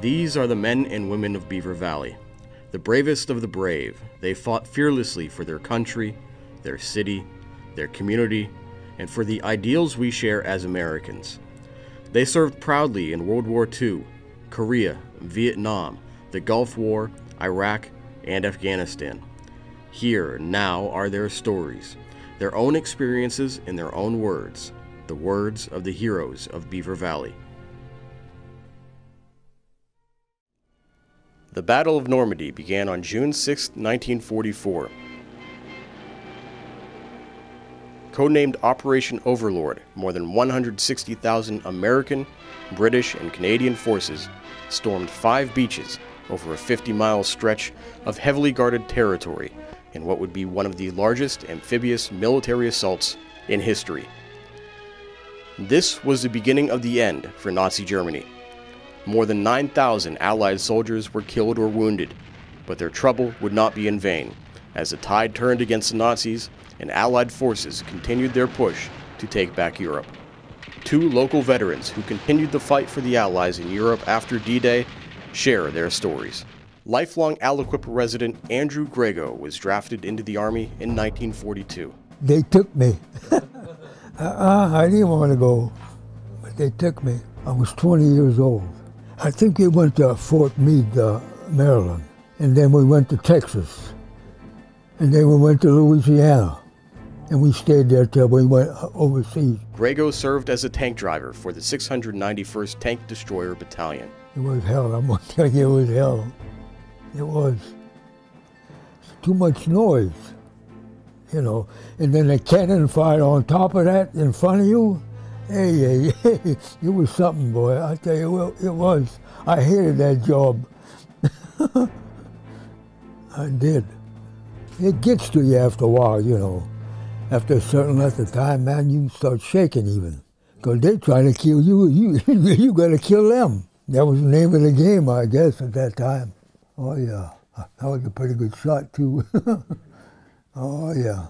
These are the men and women of Beaver Valley, the bravest of the brave. They fought fearlessly for their country, their city, their community, and for the ideals we share as Americans. They served proudly in World War II, Korea, Vietnam, the Gulf War, Iraq, and Afghanistan. Here now are their stories, their own experiences in their own words, the words of the heroes of Beaver Valley. The Battle of Normandy began on June 6, 1944. Codenamed Operation Overlord, more than 160,000 American, British, and Canadian forces stormed 5 beaches over a 50-mile stretch of heavily guarded territory in what would be one of the largest amphibious military assaults in history. This was the beginning of the end for Nazi Germany. More than 9,000 Allied soldiers were killed or wounded, but their trouble would not be in vain, as the tide turned against the Nazis and Allied forces continued their push to take back Europe. 2 local veterans who continued the fight for the Allies in Europe after D-Day share their stories. Lifelong Aliquippa resident Andrew Grego was drafted into the Army in 1942. They took me. I didn't want to go, but they took me. I was 20 years old. I think we went to Fort Meade, Maryland, and then we went to Texas, and then we went to Louisiana, and we stayed there till we went overseas. Grego served as a tank driver for the 691st Tank Destroyer Battalion. It was hell, I'm going to tell you, it was hell. It was too much noise, you know, and then the cannon fired on top of that in front of you. Hey, it was something, boy. I tell you, well, it was. I hated that job. I did. It gets to you after a while, you know. After a certain length of time, man, you start shaking even. Because they're trying to kill you. You got to kill them. That was the name of the game, I guess, at that time. Oh, yeah. I was a pretty good shot, too. Oh, yeah.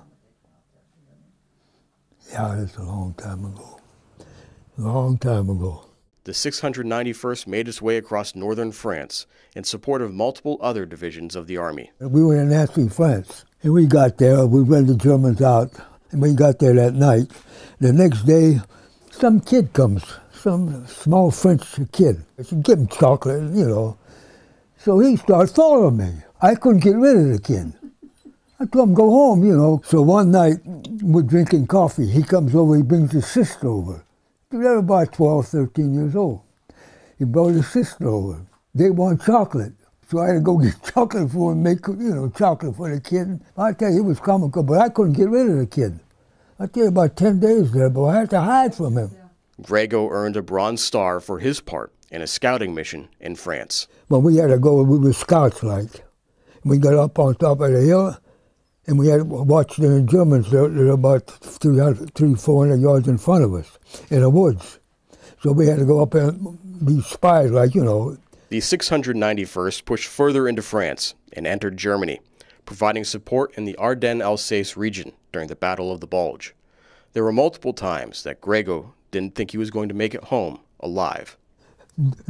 Yeah, that's a long time ago. Long time ago. The 691st made its way across northern France in support of multiple other divisions of the Army. We were in Nazi France, and we got there, we read the Germans out, and we got there that night. The next day, some kid comes, some small French kid. I said, give him chocolate, you know. So he started following me. I couldn't get rid of the kid. I told him, go home, you know. So one night, we're drinking coffee. He comes over, he brings his sister over. They were about 12, 13 years old. He brought his sister over. They want chocolate. So I had to go get chocolate for him, make, you know, chocolate for the kid. I tell you, it was comical, but I couldn't get rid of the kid. I tell you, about 10 days there, but I had to hide from him. Grego earned a Bronze Star for his part in a scouting mission in France. Well, we had to go, we were scouts, like. We got up on top of the hill, and we had watched the Germans. They're about 300-400 yards in front of us in the woods. So we had to go up and be spies, like, you know. The 691st pushed further into France and entered Germany, providing support in the Ardennes-Alsace region during the Battle of the Bulge. There were multiple times that Grego didn't think he was going to make it home alive.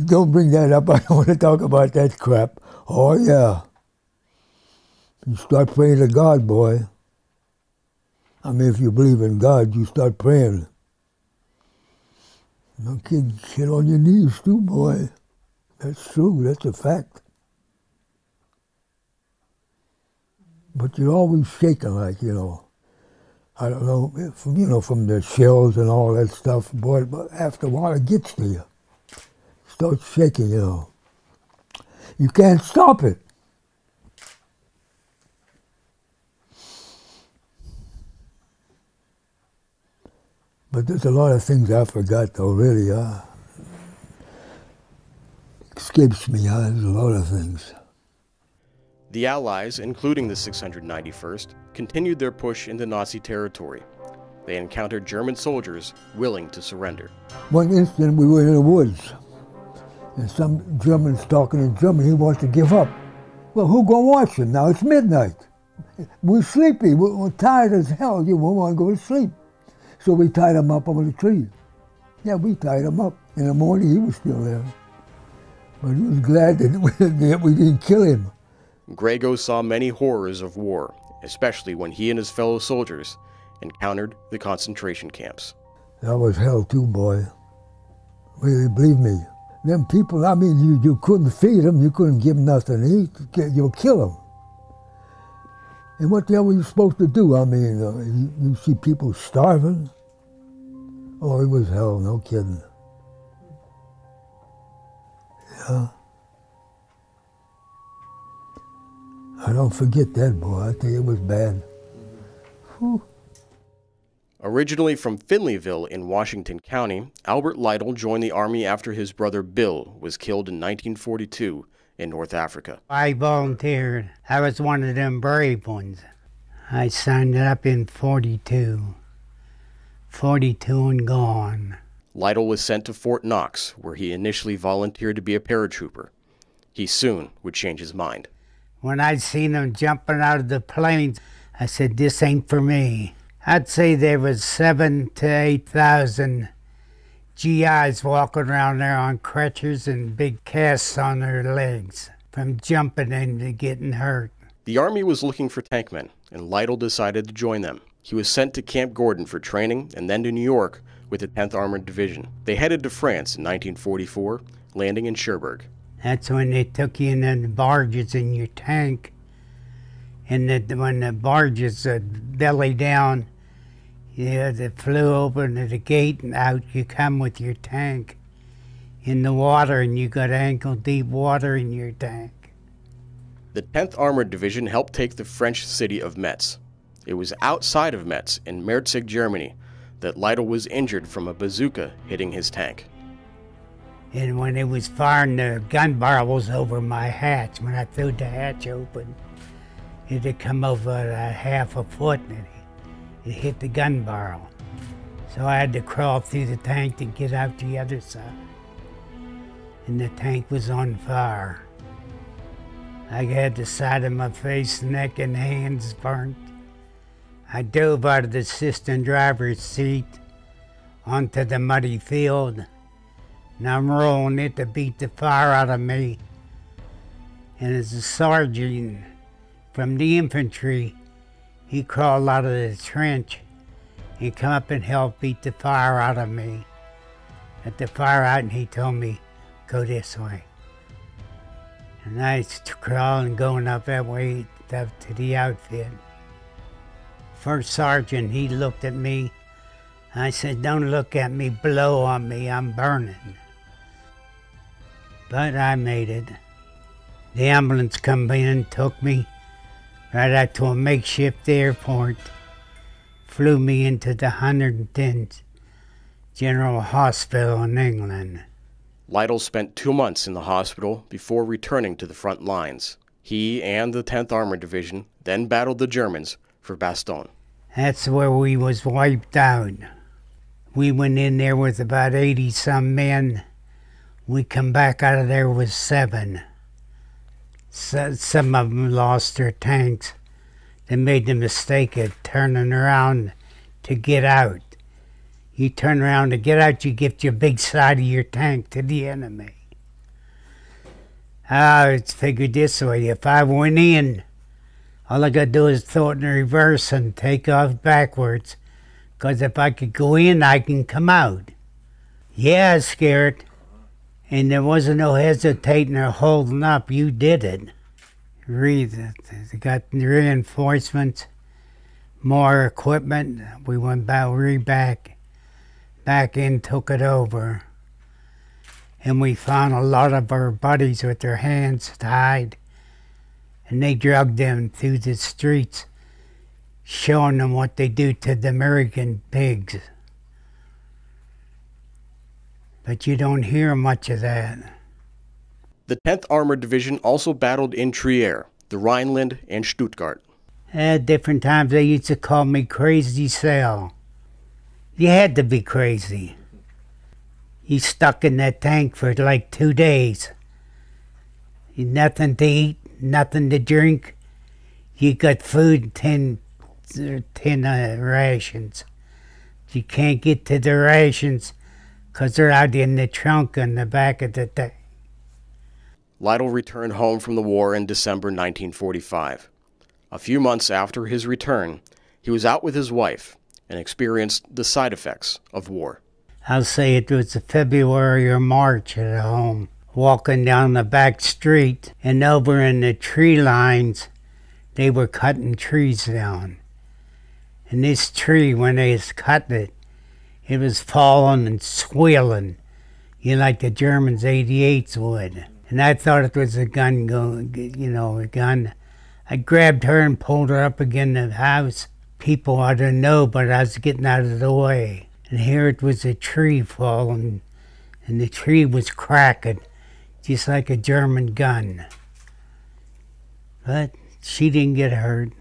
Don't bring that up. I don't want to talk about that crap. Oh, yeah. You start praying to God, boy. I mean, if you believe in God, you start praying. No kid, get on your knees too, boy. That's true, that's a fact. But you're always shaking, like, you know. I don't know, from the shells and all that stuff, boy, but after a while it gets to you. Starts shaking, you know. You can't stop it. But there's a lot of things I forgot, though, really. Escapes me, there's a lot of things. The Allies, including the 691st, continued their push into Nazi territory. They encountered German soldiers willing to surrender. One instant we were in the woods, and some German's talking in German, he wants to give up. Well, who gonna watch him now? It's midnight. We're sleepy, we're tired as hell, you won't want to go to sleep. So we tied him up on the tree. Yeah, we tied him up. In the morning, he was still there. But he was glad that we didn't kill him. Grego saw many horrors of war, especially when he and his fellow soldiers encountered the concentration camps. That was hell too, boy. Really, believe me. Them people, I mean, you couldn't feed them, you couldn't give them nothing to eat, you'll kill them. And what the hell were you supposed to do? I mean, you see people starving? Oh, it was hell, no kidding. Yeah. I don't forget that, boy. I tell you, it was bad. Whew. Originally from Finleyville in Washington County, Albert Lytle joined the Army after his brother Bill was killed in 1942 in North Africa. I volunteered. I was one of them brave ones. I signed up in 42. 42 and gone. Lytle was sent to Fort Knox, where he initially volunteered to be a paratrooper. He soon would change his mind. When I seen them jumping out of the planes, I said, this ain't for me. I'd say there was 7,000 to 8,000 GIs walking around there on crutches and big casts on their legs from jumping into getting hurt. The Army was looking for tankmen, and Lytle decided to join them. He was sent to Camp Gordon for training and then to New York with the 10th Armored Division. They headed to France in 1944, landing in Cherbourg. That's when they took you in the barges in your tank. And when the barges belly down, they flew open to the gate and out you come with your tank in the water, and you got ankle deep water in your tank. The 10th Armored Division helped take the French city of Metz. It was outside of Metz in Merzig, Germany, that Lytle was injured from a bazooka hitting his tank. And when it was firing, the gun barrel was over my hatch. When I threw the hatch open, it had come over a half a foot, and it hit the gun barrel. So I had to crawl through the tank to get out the other side. And the tank was on fire. I had the side of my face, neck, and hands burnt. I dove out of the assistant driver's seat onto the muddy field, and I'm rolling it to beat the fire out of me. And as a sergeant from the infantry, he crawled out of the trench and come up and helped beat the fire out of me. At the fire out, and he told me, go this way. And I was crawling, going up that way up to the outfit. First sergeant, he looked at me. I said, don't look at me, blow on me, I'm burning. But I made it. The ambulance come in, took me right out to a makeshift airport, flew me into the 110th General Hospital in England. Lytle spent 2 months in the hospital before returning to the front lines. He and the 10th Armored Division then battled the Germans for Bastogne. That's where we was wiped out. We went in there with about 80-some men. We come back out of there with 7. So, some of them lost their tanks. They made the mistake of turning around to get out. You turn around to get out, you give your big side of your tank to the enemy. It's figured this way, if I went in, all I gotta do is throw it in reverse and take off backwards. Because if I could go in, I can come out. Yeah, I was scared. And there wasn't no hesitating or holding up. You did it. They got reinforcements, more equipment. We went back in, took it over. And we found a lot of our buddies with their hands tied. And they dragged them through the streets, showing them what they do to the American pigs. But you don't hear much of that. The 10th Armored Division also battled in Trier, the Rhineland, and Stuttgart. At different times they used to call me Crazy Sal. You had to be crazy. You stuck in that tank for like 2 days. Nothing to eat, nothing to drink. You got food, 10 rations. You can't get to the rations because they're out in the trunk on the back of the tank. Lytle returned home from the war in December 1945. A few months after his return, he was out with his wife and experienced the side effects of war. I'll say it was February or March at home, walking down the back street, and over in the tree lines, they were cutting trees down. And this tree, when they was cutting it, it was falling and swirling, like the Germans' 88s would. And I thought it was a gun going, a gun. I grabbed her and pulled her up against the house. People I didn't know, but I was getting out of the way. And here it was a tree falling, and the tree was cracking, just like a German gun. But she didn't get hurt.